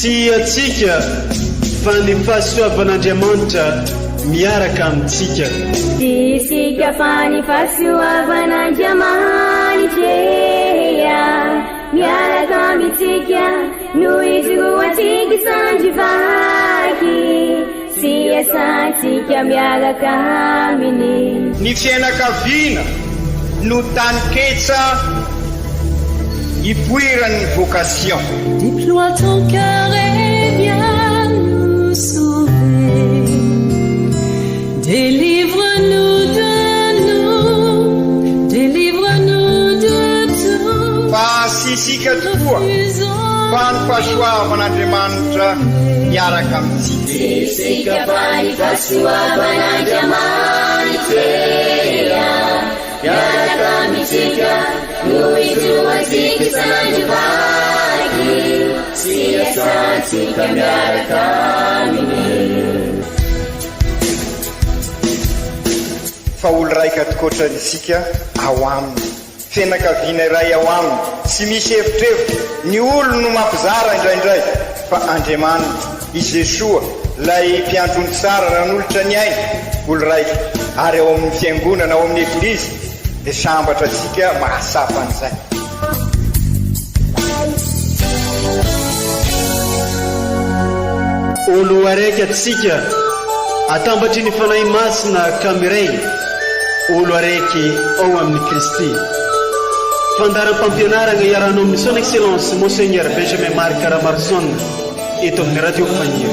sy atsika fa ny fahasoavan'Andriamanitra miaraka amintsika. Isika fa ny fahasoavan'Andriamanitra miaraka amintsika noho izy roantsika sandrivaky sy asantsika miaraka aminy. Ny fianakaviana no taniketsa ipoiran'ny vocation. Déploie ton cœur et viens nous sauver. Délivre-nous de tout. Fa sisika tokoa fa ny fahasoavan'Andriamanitra miaraka amintsika. Sisika fa ny fahasoavan'Andriamanitra miaraka amintsika noho izy roantsika sandrivaky sy asantsika miaraka aminy. Fa olo raika atokotran'isika ao aminy, fianakaviana iray ao aminy, tsy misy hevitrevitra. Ny olo no mampizara indraindray fa Andriamanitra i Jesoa lay mpiandrony tsara ran'olotra ny aina, olo raika ary ao amin'ny fiangonana ao amin'ny eglizy dia sambatra antsika mahasapan'izay. Olo araiky atsika atambatry ny fanahy masina kamiray, olo araiky ao amin'ny Kristy. Fandaram-pampianarana iaranao amin'ny son excellence Monseigneur Benjamin Marc Caramarson eto amin'ny radio Fagnier.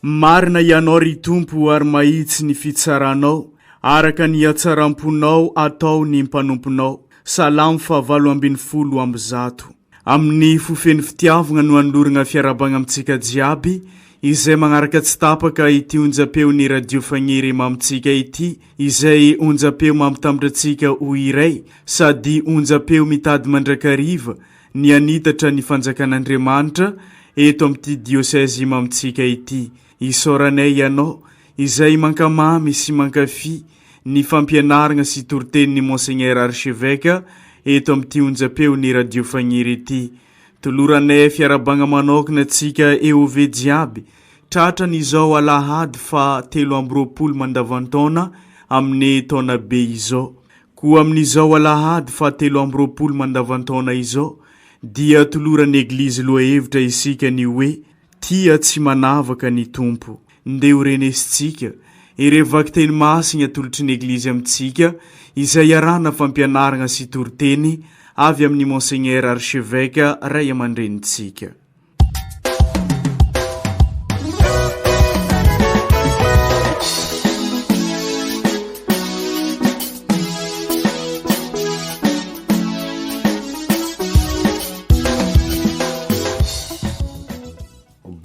Marina ianao ry Tompo ary mahitsy ny fitsaranao, araka ny hatsaram-ponao atao ny mpanomponao. Salamo 7:100 amin'ny fofeny fitiavana no anolorana fiarabagna amintsika jiaby izay magnaraka tsy tapaka ity onjapeo ny radio Fagniry mamitsika ity, izay onjapeo mampitambatra antsika ho iray sady onjapeo mitady mandrakariva ny anitatra ny fanjakan'Andriamanitra eto amin'ity diosèse mamitsika ity. Isoranay ianao izay mankamamy sy mankafy ny fampianarana sy toritenin'ny Monseigneur Archevêque eto amin'ity onjapeo ny radio Fagniry ity. Toloranay fiarabagna manokana antsika EOV jiaby tratra n'izao alahady fa 3 mandavantaona amin'ny taona be izao. Koa amin'izao alahady fa 3 mandavantaona izao dia toloran'ny Eglizy loahevitra isika ny hoe tia tsy manavaka ny Tompo. Ndeo renesitsika irevaky teny masina tolotry ny Eglizy amintsika izay iarana fampianarana sy toriteny avy amin'ny Monseigneur Archevêque ray aman-drenitsika.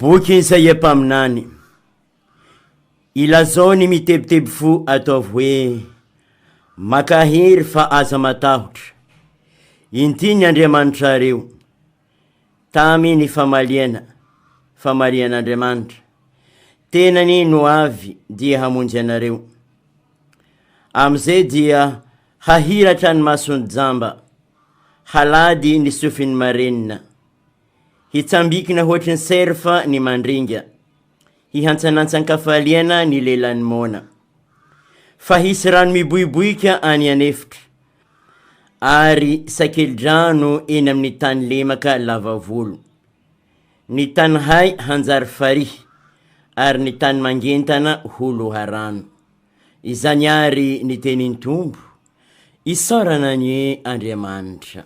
Boky Isaia mpaminany ilazao ny mitebiteby fo ataovy hoe makahery fa aza matahotra inty ny Andriamanitra reo tamy ny famalian'Andriamanitra tenany no avy dia hamonjy anareo amizay dia hahiratra ny masony jamba halady ny sofiny marenina hitsambikina hoatriny serfa ny mandringa hihantsanansakafaliana ny lelany mona fa hisy rano miboiboika any anefitra ary sakelidrano eny amin'ny tany lemaka lavavolo ny tany hay hanjary farihy ary ny tany mangentana holo harano. Izany ary ny tenin'ny Tompo isaorana ny Andriamanitra.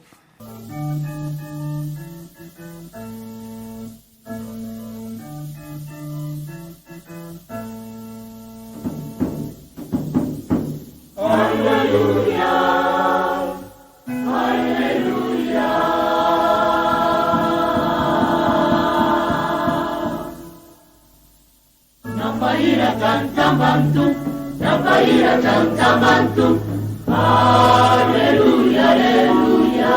Alleluia, alleluia.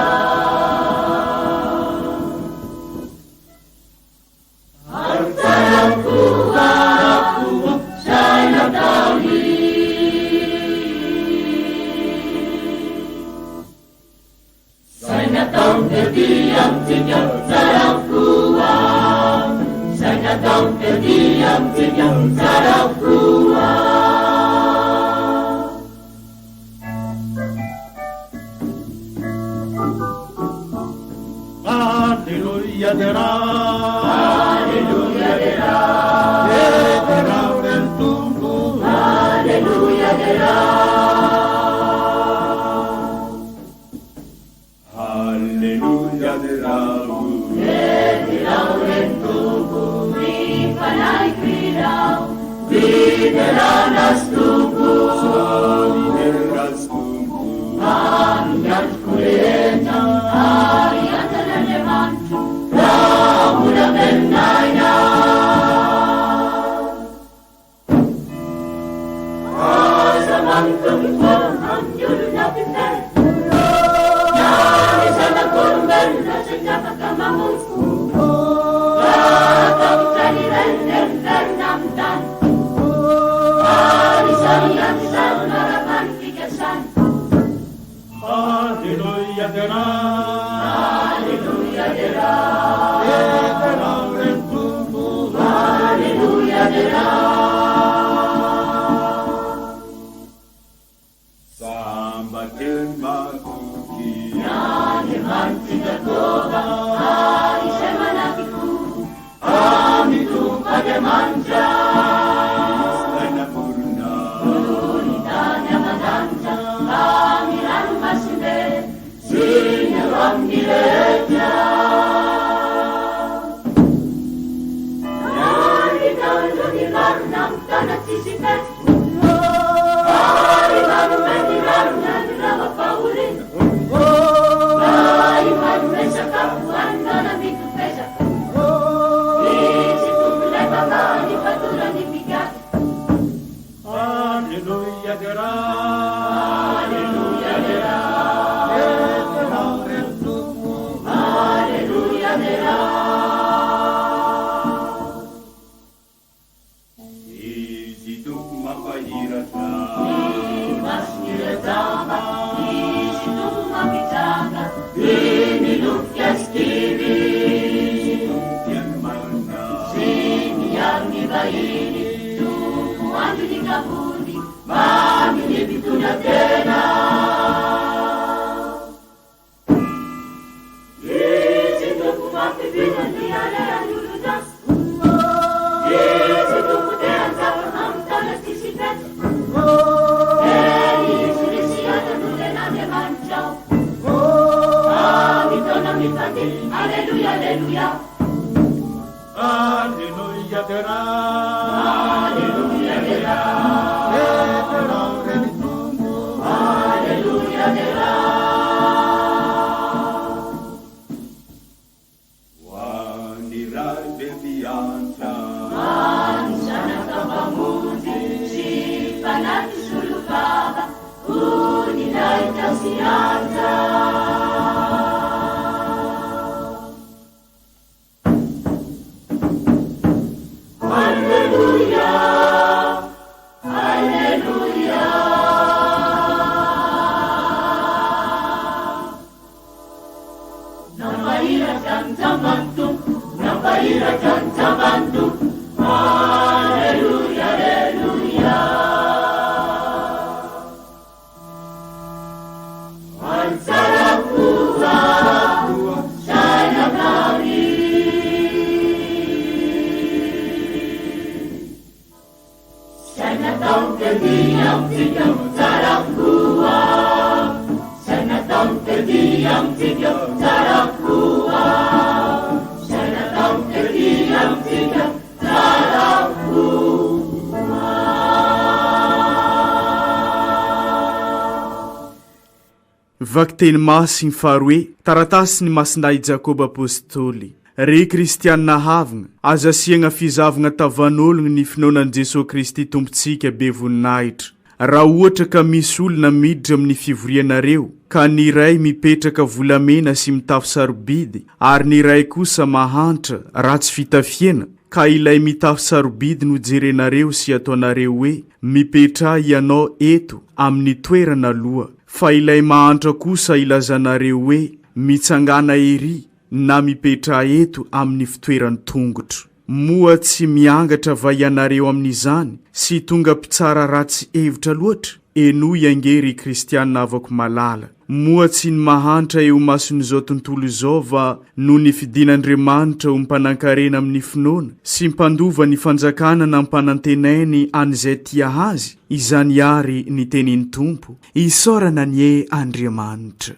Vakiteny masiny faharoe taratasy ny masinday Jakoba apôstôly re kristianina havagna aza asiagna fizavagna tavan'ologno ny finoanan Jesosy Kristy tompontsika be voninahitra. Raha ohatra ka misy olona miditra amin'ny fivorianareo ka ny iray mipetraka volamena sy mitafy sarobidy ary ny iray kosa mahantra ratsy fitafiana ka ilay mitafy sarobidy no jerenareo sy ataonareo hoe mipetra ianao eto amin'ny toerana aloha, fa ilay mahantra kosa ilazanareo hoe mitsangana ery na mipetra eto amin'ny fitoerany tongotro. Moa tsy miangatra va ianareo amin'izany sy tonga pitsara ratsy hevitra loatra eno iangery kristianina avako malala. moatsy ny mahantra eo mason'izao tontolo izao va no ny fidin'Andriamanitra ho mpanankarena amin'ny finoana sy mpandova ny fanjakana na mpanantenainy an'izay tia azy, izany ary ny tenin'ny Tompo, isaorana ny Andriamanitra.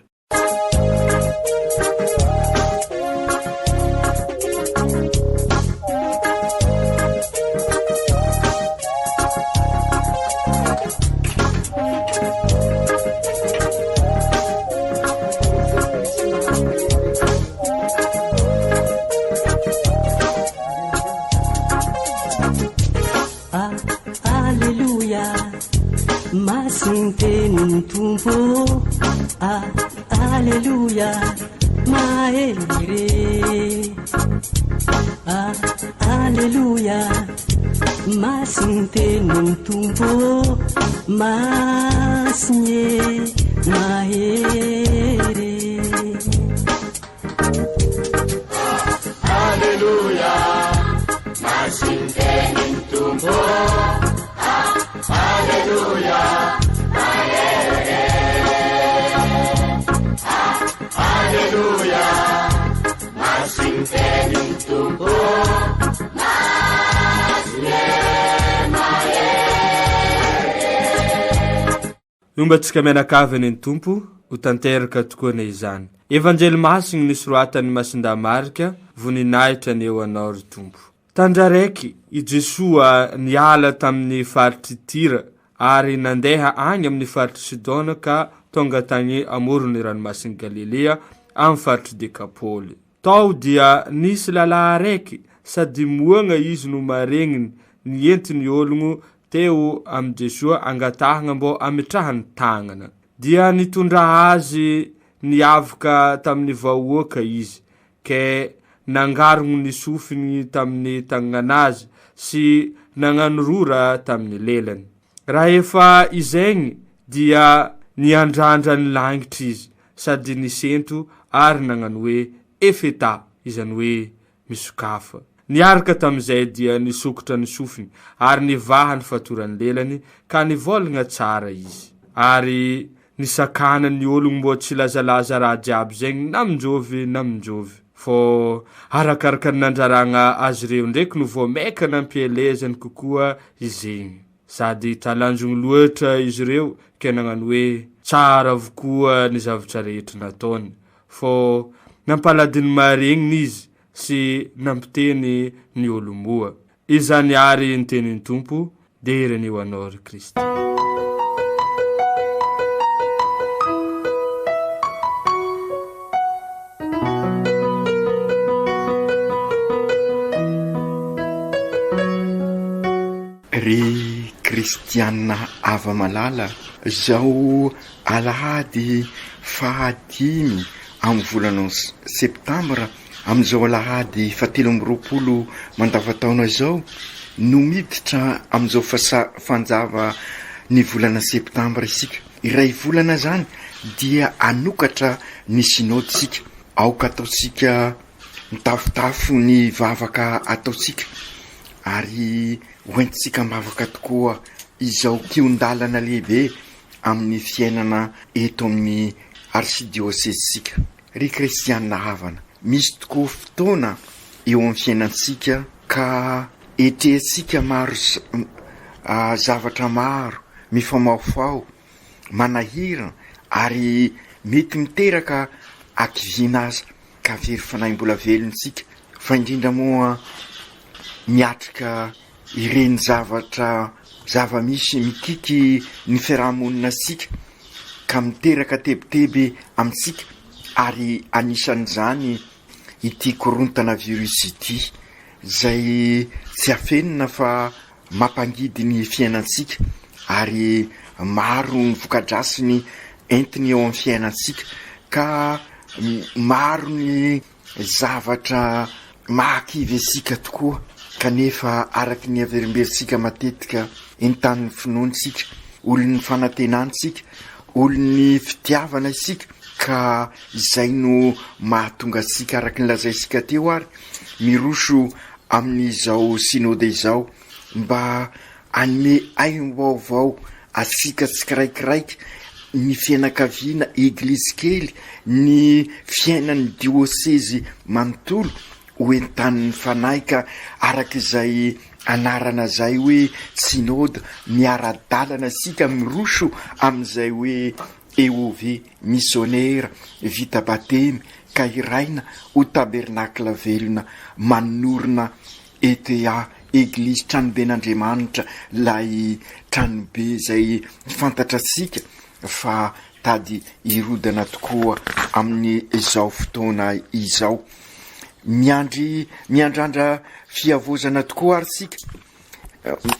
Masintenin Tompo, alleluia, maelire, alleluia, masintenin Tompo, masnye, mahere. Alleluia, masintenin Tompo, alleluia. Alleluia, masintenin Tompo, Ombatsika mianakavy ny Tompo ho tanteraka tokoa ny izany. Evanjely masigny nisy roatan'ny masindamarika voninahitra ny eo anao ry Tompo. Tandraraiky i Jesoa niala tamin'ny faritry Tira ary nandeha any amin'ny faritry Sidona ka tonga tany amorony ranomasin'i Galilea amin'ny faritry Dekapôly. Tao dia nisy lalahy raiky sady moagna izy no maregniny nientiny ologno teo am Jesoa angatahagna mbo ametrahany tagnana. Dia nitondra azy niavaka tamin'ny vahoaka izy, ke nangarogno ny sofiny tamin'ny tagnanazy sy nanganorora tamin'ny lelany. Raha efa izegny dia niandrandra ny langitra izy, sady nisento ary nagnano hoe efeta, izany hoe misokafa. Niaraka tamizay dia nisokotra ny sofiny ary nivaha ny fatorany lelany ka nivolagna tsara izy. Ary nisakana ny ologno mbo tsy lazalaza raha jiaby zegny naminjovy. Fô arakaraka ny nandraragna azy reo ndraiky no voamaika nampielezany kokoa izegny. Sady talanjogno loatra izy reo ke nagnano hoe tsara avokoa ny zavatra rehetra nataony. Fô nampaladiny maregniny izy sy nampiteny ny olomoa. Izany ary ny tenin'ny Tompo, derany eo anao ry Kristy. Ry kristianina ava malala, zao alahady 5 amin'ny volana septambra, amin'izao alahady 17 mandavataona zao no miditra amin'izao fanjava ny volana septambra isika. Iray volana zany dia anokatra ny sinodisika, aoka ataosika mitafotafo ny vavaka ataosika, ary hoentisika mavaka tokoa izao kiondalana lehibe amin'ny fiainana eto amin'ny arsidiosesika. Ry kristianina havana, misy tokoa fotoana eo amin'ny fiainansika ka etresika maro zavatra maro mifamaofao manahira ary mety miteraka akivina aza ka very fanahy mbola velontsika. Fa indrindra moa miatrika ireny zava-misy mikiky ny fiarahamonina sika ka miteraka tebiteby amintsika, ary anisan'izany ity korontana virus ity zay tsy afenina fa mampangidy ny fiainansika, ary maro ny vokadrasiny entiny eo amin'ny fiainansika, ka maro ny zavatra mahakivy asika tokoa. Kanefa araky ny averimberisika matetika entan'ny finoantsika, olon'ny fanatenantsika, olon'ny fitiavana isika, ka izay no mahatonga asika araky ny lazaisika teo ary miroso amin'izao sinode izao mba anome aim-baovao asika tsiraikiraiky ny fianakaviana eglizy kely, ny fiainan'ny dioseze manontolo hoentan'ny fanahy ka arak'izay anarana zay hoe synode miara-dalana sika miroso amin'izay hoe EOV missionnaire vita batemy ka iraina ho tabernakla velona manorina ETA eglizy tranoben'Andriamanitra lay tranobe zay fantatrasika fa tady irodana tokoa amin'ny izao fotoana izao. Miandrandra fiavozana tokoa ary sika,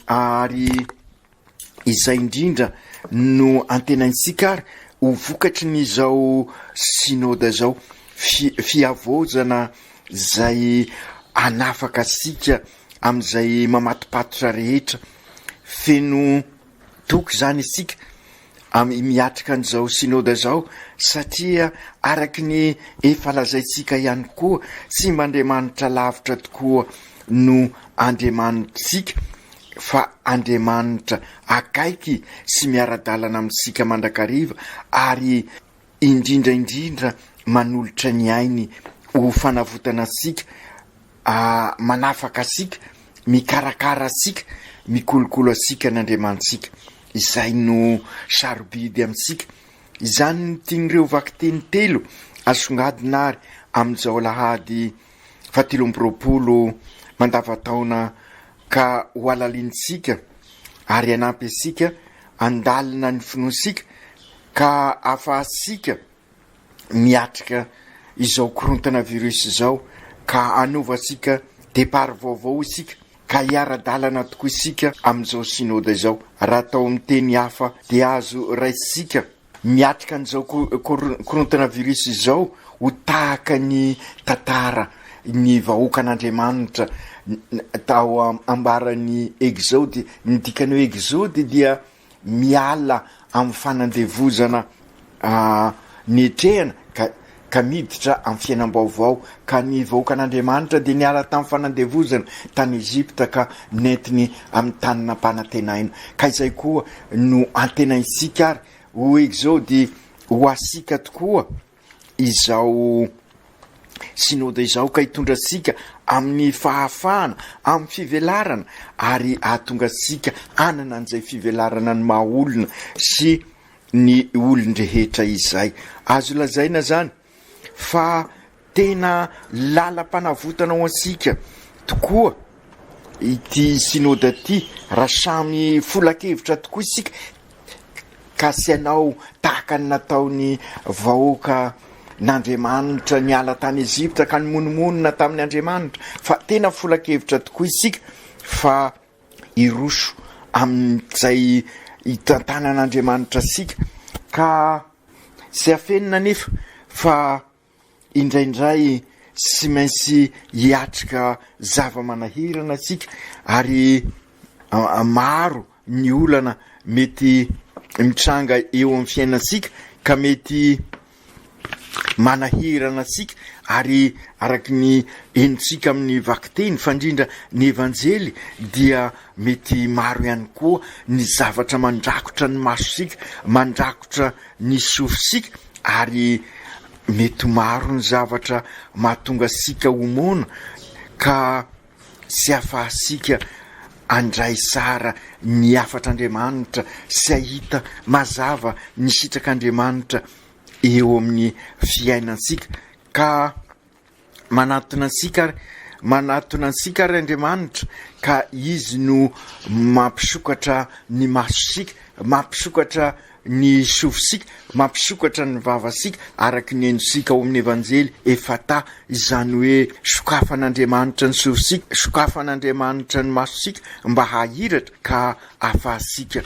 ary izay indrindra no antenaintsika ary ho vokatry n'izao synode zao, fiavozana zay anafaka sika amin'izay mamatopatotra rehetra, feno toky zany isika miatrika an'izao synode zao, satria araky ny efa lazaitsika ihany koa sy mandriamanitra lavitra tokoa no andriamanitsika, fa andriamanitra akaiky sy miara-dalana amintsika mandrakariva, ary indrindra manolotra ny ainy ho fanavotana sika, manafaka asika, mikarakara asika, mikolokolo asika n'andriamanitsika. Izay no sarobidy amintsika. Izany ny tian'ireo vaky teny telo asongadina ary amin'izao lahady 17 mandavataona ka ho alalintsika ary anampy asika andalina ny finoasika ka afahasika miatrika izao korontana virus izao, ka anovasika départ vaovao isika, ka hiara-dalana tokoa isika amin'izao synode izao. Raha tao amin'ny teny hafa dia azo raisika miatrika an'izao korontana virus izao ho tahaka ny tantara ny vahoaka an'Andriamanitra tao ambaran'ny exode. Ny dikany hoe exode dia miala amin'ny fanandevozana nietrehana ka miditra amin'ny fiainam-baovao, ka ny vahoaka an'Andriamanitra dia niala tamin'ny fanandevozana tany Egypta ka nentiny amin'ny tanina mpanantenaina. Ka izay koa no antenaisika ary ho exode ho asika tokoa izao synode izao, ka hitondra sika amin'ny fahafahana, amin'ny fivelarana, ary ahatonga sika anana an'izay fivelarana ny mahaolona sy ny olon-drehetra izay. Azo lazaina zany fa tena lalam-panavotana ho asika tokoa ity synode ty, raha samy folakevitra tokoa isika ka sy anao tahaka ny nataony vahoaka n'Andriamanitra niala tany Egypta ka nymonomonina tamin'ny Andriamanitra, fa tena folakevitra tokoa isika fa iroso amin'izay hitantanan'Andriamanitra sika, ka sy afenina nefa fa indraindray sy maintsy hiatrika zava-manahirana sika, ary maro ny olana mety mitranga eo amin'ny fiainasika ka mety manahirana sika, ary araky ny enitsika amin'ny vakiteny fandrindra ny evanjely dia mety maro ihany koa ny zavatra mandrakotra ny masosika, mandrakotra ny sofisika, ary mety maro ny zavatra mahatonga sika homona ka sy afahasika andray sara ny afatr'Andriamanitra sy ahita mazava ny sitrak'Andriamanitra eo amin'ny fiainansika. Ka manatona ansika ary Andriamanitra, ka izy no mampisokatra ny masosika, mampisokatra ny sofisika, mampisokatra ny vavasika, araky ny endosika ao amin'ny evanjely efata, izany hoe sokafan'Andriamanitra ny sofisika, sokafan'Andriamanitra ny masosika mba hahiratra ka afahasika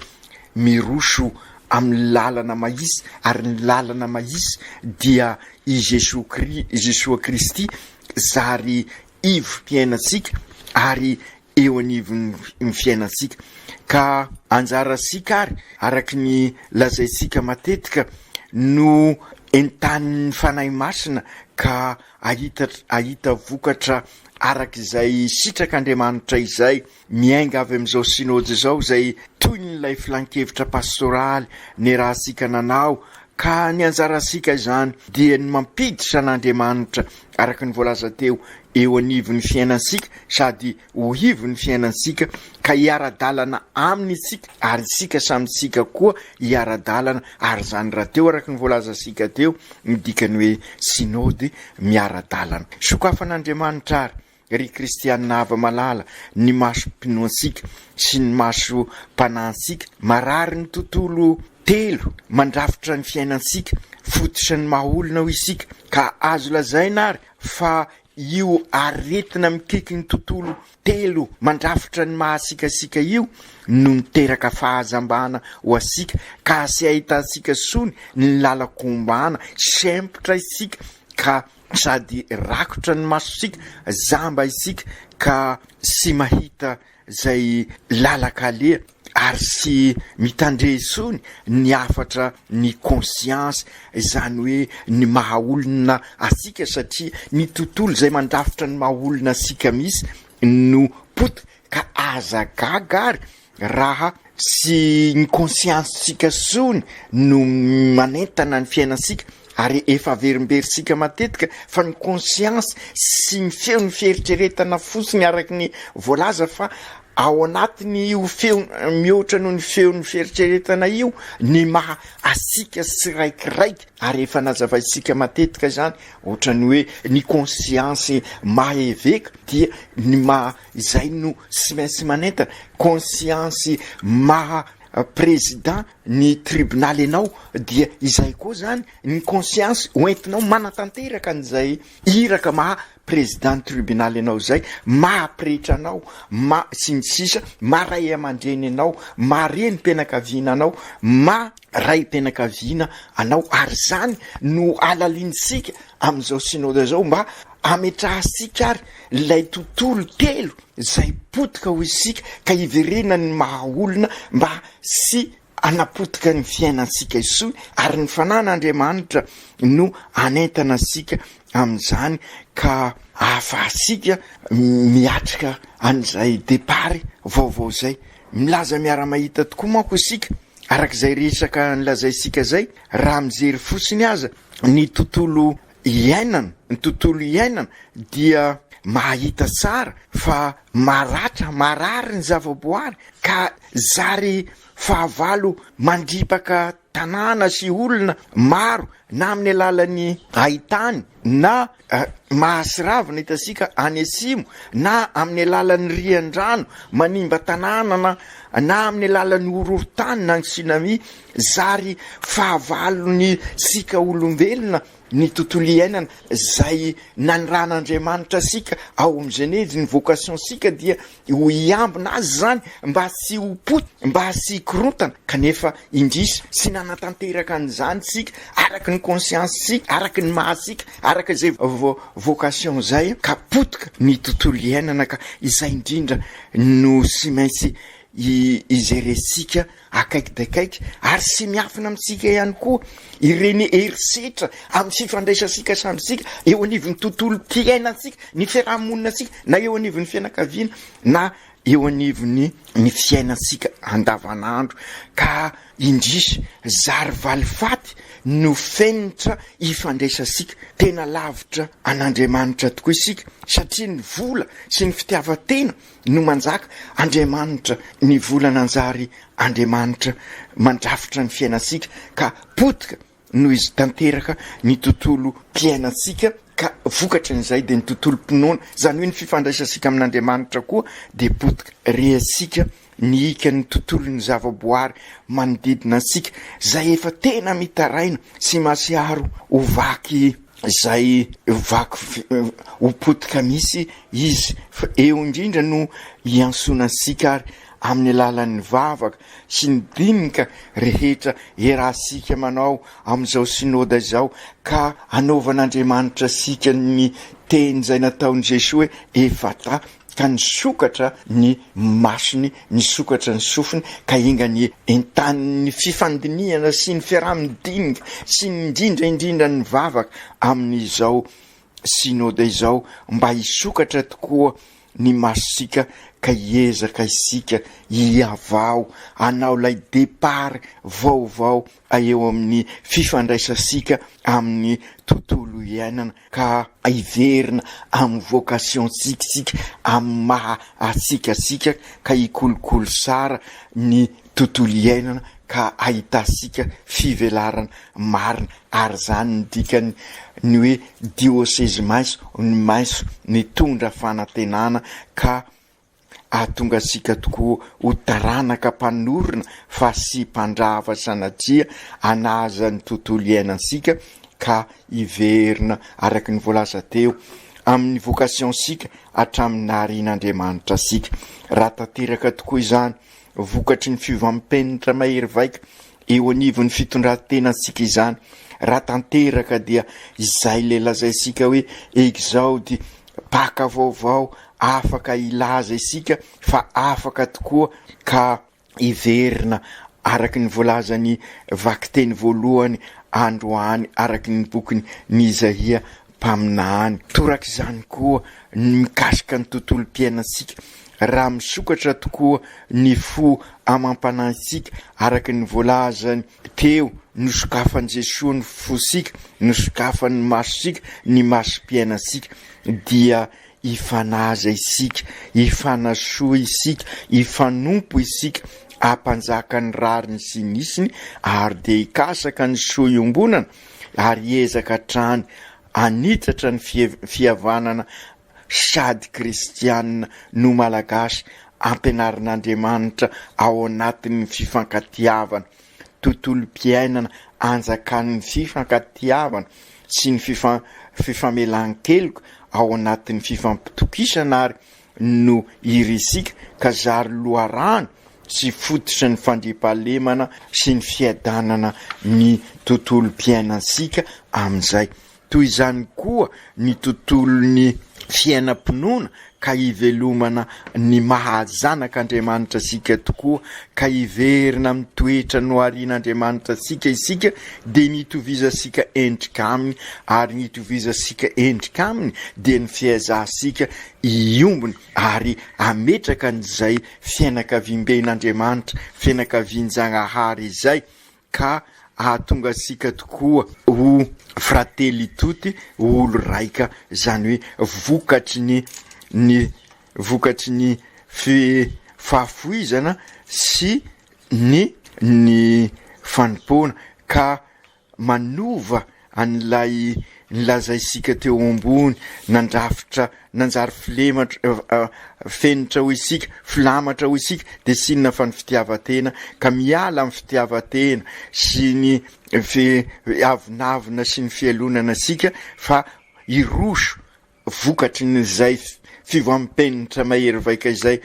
miroso amin'ny lalana mahisy, ary ny lalana mahisy dia i Jesosy Kristy zary ivo-piainantsika ary eo anivon'ny fiainantsika. Ka anjarasika ary araky ny lazaitsika matetika no entan'ny fanahy masina ka ahita vokatra arak'izay sitrak'Andriamanitra izay miainga avy amin'izao synody zao zay toy nylay filankevitra pastoraly ny raha sika nanao ka ny anjarasika zany dia ny mampiditra an'Andriamanitra araky ny voalaza teo eo anivon'ny fiainansika sady ho ivon'ny fiainansika ka hiara-dalana aminy sika ary sika samysika koa hiara-dalana ary zany raha teo araky ny voalaza sika teo midikany hoe synody miara-dalana. Sokafan'Andriamanitra ary ry kristianina ava malala ny maso mpinoansika sy ny maso mpanansika marary ny tontolo telo mandrafitra ny fiainansika fototra ny mahaolona ho isika ka azo lazaina ary fa io aretina mikiky ny tontolo telo mandrafitra ny mahasikasika io no miteraka fahazambana ho asika ka sy ahitasika sony ny lalakombana sempotra isika ka sady rakotra ny masosika zamba isika ka sy mahita zay lalakale ary sy mitandresony ny afatra ny conscience zany hoe ny mahaolona asika satria ny tontolo zay mandrafitra ny mahaolona asika misy no poto ka azagaga ary raha sy ny conscience sika sony no manentana ny fiainansika ary efa verimberisika matetika fa ny conscience sy ny feo ny fieritreretana fosiny araky ny voalaza fa ao anatiny io feo mihoatra noho ny feo ny fieritreretana io ny maha asika siraikiraiky ary efa nazavaisika matetika zany ohatrany hoe ny conscience maheveka dia ny maha izay no sy maintsy manentana conscience maha président ny tribunal enao dia izay koa zany ny conscience hoentinao manatanteraka an'izay iraka maha président tribunal enao zay mahapretra anao sy ny sisa maray aman-dreny anao mareny mpianakaviana anao maray mpianakaviana anao ary zany no alalinsika amin'izao synode zao mba ametrahasika ary lay tontolo telo zay potika ho isika ka hiverena ny mahaolona mba sy anapotika ny fiainansika isoy ary ny fanan'Andriamanitra no anentana asika amin'izany ka ahafahasika miatrika an'izay depart vaovao zay milaza miara-mahita tokoa manko isika arak'izay resaka nilazaisika zay raha mijery fosiny aza ny tontolo iainana ny tontolo iainana dia mahita tsara fa marary ny zavaboary ka zary fahavalo mandripaka tanàna sy olona maro na amin'ny alalan'ny haitany na mahasiravina hitasika any asimo na amin'ny alalan'ny rian-drano manimba tanànana na amin'ny alalan'ny orohorotany na ny tsunami zary fahavalony sika olombelona ny tontolo iainana zay naniran'Andriamanitra sika ao amin'ny Genèse ny vocation sika dia ho iambina azy zany mba sy ho poto mba sy korontana kanefa indrisy sy nanatanteraka an'izany sika araky ny conscience sika araky ny mahasika araky zay vocation zay ka potika ny tontolo iainana ka izay indrindra no sy maintsy izeresika akaiky dakaiky ary sy miafina amintsika ihany koa ireny herisetra amin'ny fifandraisasika samysika eo anivon'ny tontolo mpiainatsika ny fiarahamonina sika na eo anivon'ny fianakaviana na eo anivon'ny ny fiainatsika andavanandro ka indrisy zary valifaty no fenitra ifandraisasika tena lavitra an'Andriamanitra tokoa isika satria ny vola sy ny fitiavatena no manjaka Andriamanitra ny vola nanjary Andriamanitra mandrafitra ny fiainatsika ka potika no izy tanteraka ny tontolo mpiainatsika ka vokatra n'izay de ny tontolo mpinoana zany hoe ny fifandraisasika amin'Andriamanitra koa de potika reasika ny ika ny tontolo ny zavaboary manodidina asika zay efa tena mitaraina sy masiaro ovaky zay vaky ho potika misy izy eo indrindra no hiansonasika ary amin'ny alalan'ny vavaka sy ny dinika rehetra erahasika manao amin'izao synode zao ka anaovan'Andriamanitra sika ny teny zay nataon'i Jesosy efata ka nisokatra ny masony nisokatra ny sofiny ka inga ny entan'ny fifandiniana sy ny fiaraha-midinika sy ny indrindra ny vavaka amin'izao synôda izao mba hisokatra tokoa ny masosika ka hiezaka isika hiavao anao lay départ vaovao eo amin'ny fifandraisasika amin'ny tontolo iainana ka hiverina amin'ny vocation sikisika amin'ny maha asikasika ka hikolokolo sara ny tontolo iainana ka ahitasika fivelarana marina ary zany ny dikany ny hoe diocèse maiso ny tondra fanantenana ka ahatonga sika tokoa ho taranaka mpanorona fa sy mpandrava sanatria anaza ny tontolo iainansika ka hiverina araky ny voalaza teo amin'ny vocation sika hatramin'ny naharin'Andriamanitra sika. Raha tanteraka tokoa izany vokatry ny fivampenitra mahery vaika eo anivon'ny fitondran-tenantsika izany. Raha tanteraka dia izay le lazaisika hoe exaody paka vaovao afaka ilaza isika fa afaka tokoa ka hiverina araky ny voalazany vakiteny voalohany androany araky ny bokyny ny Izaia mpaminany. Torak' izany koa mikasika ny tontolo mpiainatsika raha misokatra tokoa ny fo amam-panansika araky ny voalazany teo nosokafany Jesosy ny fosika nosokafany masosika ny masom-piainatsika dia ifanaza isika ifanasoa isika ifanompo isika ampanjaka ny rariny sy nisiny ary de ikasaka ny soa iombonana ary ezaka trany anitatra ny fihavanana sady kristianina no malagasy ampianarin'Andriamanitra ao anatin'ny fifankatiavana tontolo mpiainana anjakan'ny fifankatiavana sy ny fifamelan-keloka ao anatin'ny fifampitokisana ary no irisika ka zary loharano sy fototry ny fandriampahalemana sy ny fiadanana ny tontolo mpiainansika amin'izay. Toy izany koa ny tontolony fiainam-pinoana ka hivelomana ny mahazanak'Andriamanitra sika tokoa ka hiverina amin'ny toetra noharian'Andriamanitra sika isika de nitovizasika endrika aminy ary nitovizasika endrika aminy de ny fiazasika iombony ary ametraka an'izay fianakaviam-ben'Andriamanitra fianakavian-Janahary izay ka ahatonga sika tokoa ho fratelli tutti olo raika zany hoe vokatry ny fahafoizana sy ny fanompona ka manova an'ilay nilazaisika teo ambony nanjary fenitra ho isika filamatra ho isika de sinona fa ny fitiavatena ka miala amin'ny fitiavatena sy ny avinavina sy ny fialonana sika fa iroso vokatry nyzay fivampenitra mahery vaika izay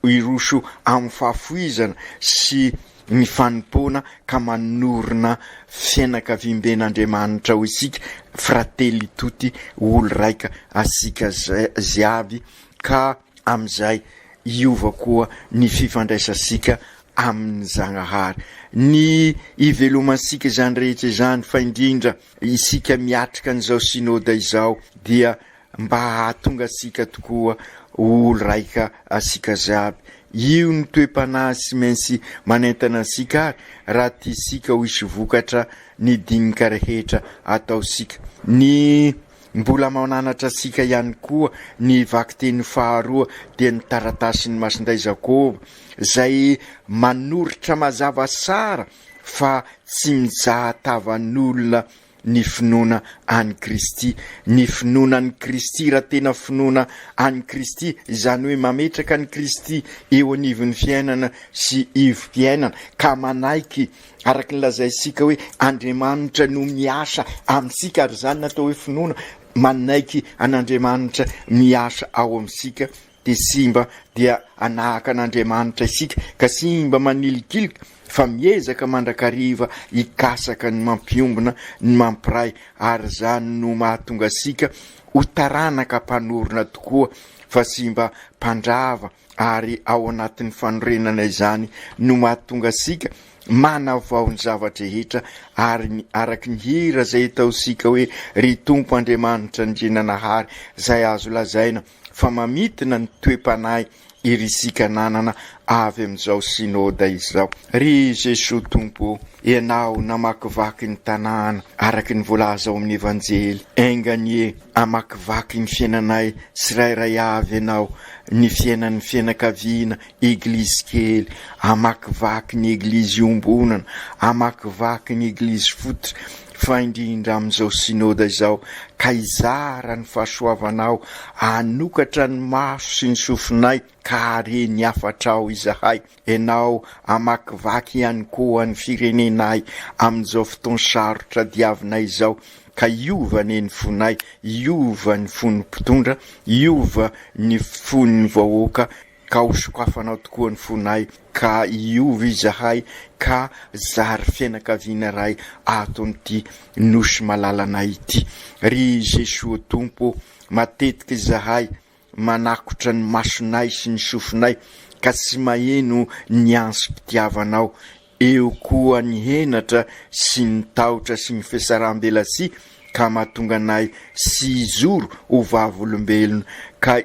iroso amin'ny fahafoizana sy ny fanompona ka manorina fianakaviam-ben'Andriamanitra ho isika fratelli tutti olo raika asika ziavy ka amin'izay iova koa ny fifandraisasika amin'ny Zanahary. Ny ivelomansika zany rehetra zany fa indrindra isika miatrika an'izao synôda izao dia mba hahatonga sika tokoa olo raika asika ziavy. Io ny toe-panahy sy maintsy manentana sika ary raha ty sika ho isy vokatra ny dinika rehetra atao sika. Ny mbola mananatra sika ihany koa ny vakiteny faharoa dia ny taratasin'ny masinday Jakoba zay manoritra mazava sara fa tsy mijahatavan'olona ny finoana any Kristy. Ny finoana any Kristy raha tena finoana any Kristy izany hoe mametraka any Kristy eo anivon'ny fiainana sy ivom-piainana ka manaiky araky ny lazaisika hoe Andriamanitra no miasa amintsika ary zany natao hoe finoana manaiky an'Andriamanitra miasa ao amintsika de simba dia anahaka an'Andriamanitra isika ka simba manilikilika fa miezaka mandrakariva ikasaka ny mampiombona ny mampiray ary zany no mahatonga sika ho taranaka mpanorona tokoa fa simba mpandrava ary ao anatin'ny fanorenana izany no mahatonga sika manavao ny zavatra rehetra ary araky ny hira zay taosika hoe ry tompo Andriamanitra ndrenanahary zay azo lazaina fa mamitina ny toe-panahy irisika nanana avy am'izao synôda izao. Ry Jesosy tompo, ianao namakivaky ny tanàna araky ny voalaza ao amin'ny evanjely, enganie amakivaky ny fiainanay tsirairay avy ianao, ny fiainan'ny fianakaviana eglizy kely, amakivaky ny eglizy ombonana, amakivaky ny eglizy fototra, fa indrindra am'izao synôda izao ka izara ny fahasoavanao anokatra ny maso sy ny sofinay ka reny afatrao izahay. Ianao amakivaky ihany koa ny firenenay am'izao fotoana sarotra diavinay izao, ka iova ny fonay, iova ny fon'ny mpitondra, iova ny fon'ny vahoaka, ka hosokafanao tokoa ny fonay, ka iova izahay ka zary fianakaviana ray ato amin'ity nosy malalanay ity. Ry Jesosy tompo, matetika izahay manakotra ny masonay sy ny sofinay ka tsy maheno ny ansom-pitiavanao, eo koa ny henatra sy ny tahotra sy ny fiasaram-belatsia ka mahatonga anay sy izoro ho vavolombelona. Ka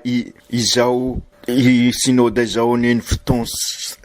izao synôda izao ny fotoana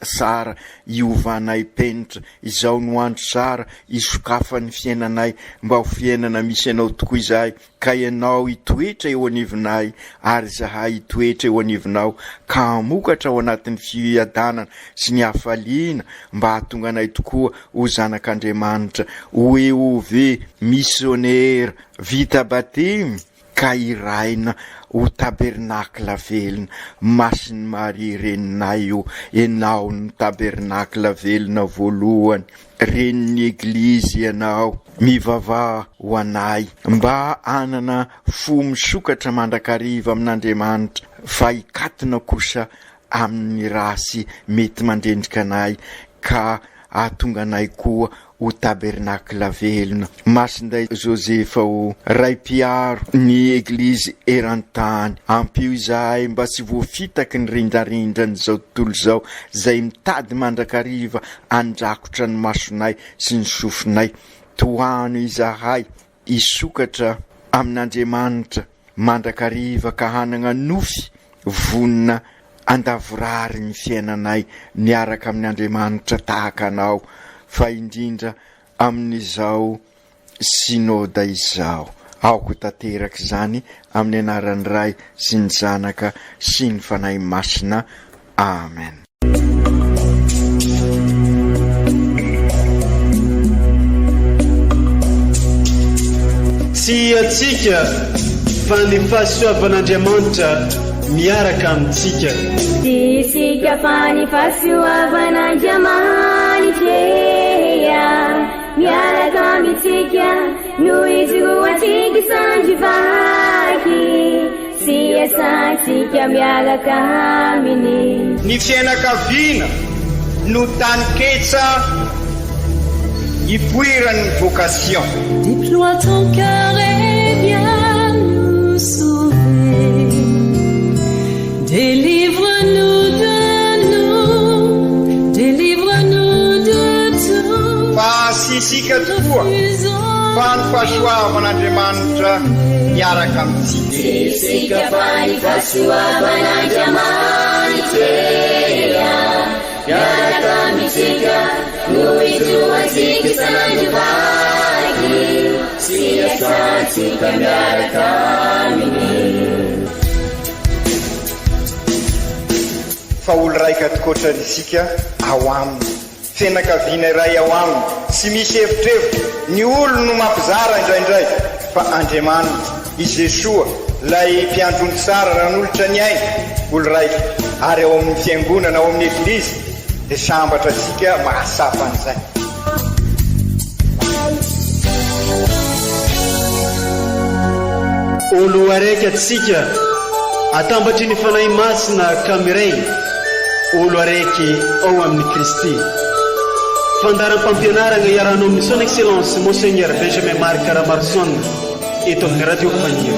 sara iovanay penitra, izao no andro sara isokafan'ny fiainanay mba ho fiainana misy ianao tokoa izahay, ka ianao itoetra eo anivinay ary zahay itoetra eo anivinao, ka amokatra ao anatin'ny fiadanana sy ny hafaliana mba hahatonga anay tokoa ho zanak'Andriamanitra, ho EOV missionnaire vita batemy, ka iraina ho tabernakla velona. Masiny Maria reninay io, ianao ny tabernakla velona voalohany, renin'ny eglizy ianao, mivavah ho anay mba anana fo misokatra mandrakariva amin'Andriamanitra, fa hikatona kosa amin'ny rasy mety mandrendrika anay, ka ahatonga anay koa ho tabernakla velona. Masinday Josefa ho ray-piaro ny eglizy erantany, ampio izahay mba tsy voafitaky ny rindrarindrany zao tontolo zao zay mitady mandrakariva andrakotra ny masonay sy ny sofinay. Toano izahay isokatra amin'Andriamanitra mandrakariva ka hanana nofy vonina andavorary ny fiainanay niaraka amin'Andriamanitra tahaka anao, fa indrindra amin'izao synôda izao aoko tanteraky zany amin'ny anaran'ny Ray sy ny Zanaka sy ny Fanahy Masina. Amen. Tsy atsika fa ny fahasoavan'Andriamanitra miaraka amintsika. Isika fa ny fahasoavan'Andriamanitra miaraka amintsika, noho izy ho atsika sandrivaky, sy asantsika miaraka aminy. Ny fianakaviana no tany ketsa ipoiran'ny vocation. Déploie ton cœur et viens nous sauver. Délivre-nous de nous, délivre-nous de tout. Fa sisika tokoa fa ny fahasoavan'Andriamanitra miaraka amintsika. Sisika fa ny fahasoavan'Andriamanitra miaraka amintsika, noho izy ho atsika sandrivaky, sy asantsika miaraka aminy. Fa olo raika tokotra risika ao aminy, fianakaviana iray ao aminy, tsy misy hevitrevitra. Ny olo no mampizara indraindray, fa Andriamanitra i Jesosy lay mpiandrony tsara ranolotra ny aina, olo raika ary ao amin'ny fiangonana, ao amin'ny eglizy, dia sambatra tsika mahasapa an'izay. Olo araiky atsika atambatry ny fanahy masina kamiray, olo araiky ao amin'ny Kristy. Fandaram-pampianarana iarano amin'ny son excellence Monseigneur Benjamin Marc Caramarson eto amin'ny Radio Fania.